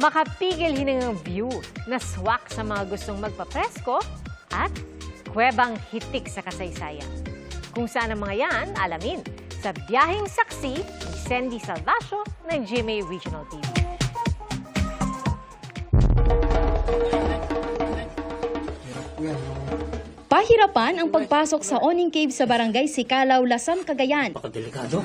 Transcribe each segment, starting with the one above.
makapigil hiningang view na swak sa mga gustong magpapresko at kuwebang hitik sa kasaysayan. Kung saan ang mga yan, alamin sa Biyaheng Saksi ni Sendy Salvacio ng GMA Regional TV. Pahirapan ang pagpasok sa Oning Cave sa Barangay Sicalaw, Lasam, Cagayan. Delikado.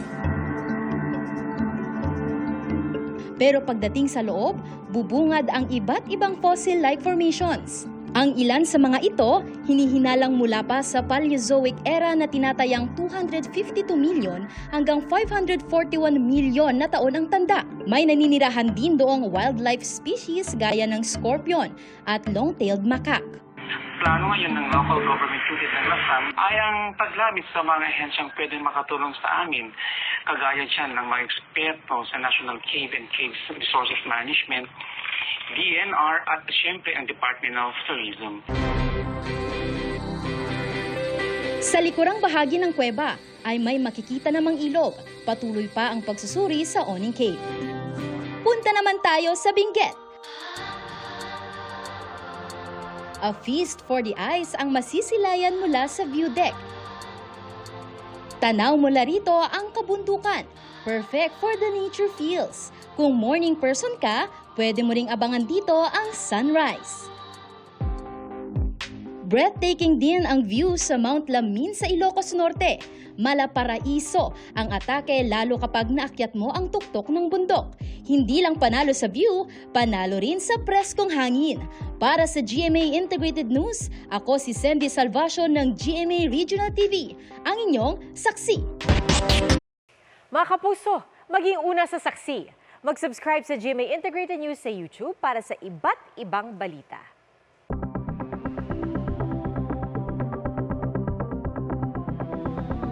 Pero pagdating sa loob, bubungad ang iba't ibang fossil-like formations. Ang ilan sa mga ito, hinihinalang mula pa sa Paleozoic era na tinatayang 252 million hanggang 541 million na taon ang tanda. May naninirahan din doong wildlife species gaya ng scorpion at long-tailed macaque. Plano ngayon ng local government unit ng Lasam ay ang paglamit sa mga ahensyang pwedeng makatulong sa amin, kagaya dyan ng mga eksperto sa National Cave and Cave Resources Management, DNR at siyempre ang Department of Tourism. Sa likurang bahagi ng kuweba ay may makikita namang ilog. Patuloy pa ang pagsusuri sa Oning Cave. Punta naman tayo sa Benguet. A feast for the eyes ang masisilayan mula sa view deck. Tanaw mula rito ang kabundukan. Perfect for the nature feels. Kung morning person ka, pwede mo ring abangan dito ang sunrise. Breathtaking din ang view sa Mount Lamin sa Ilocos Norte. Malaparaiso ang atake lalo kapag naakyat mo ang tuktok ng bundok. Hindi lang panalo sa view, panalo rin sa preskong hangin. Para sa GMA Integrated News, ako si Sendy Salvacio ng GMA Regional TV, ang inyong saksi. Mga kapuso, maging una sa saksi. Mag-subscribe sa GMA Integrated News sa YouTube para sa iba't ibang balita.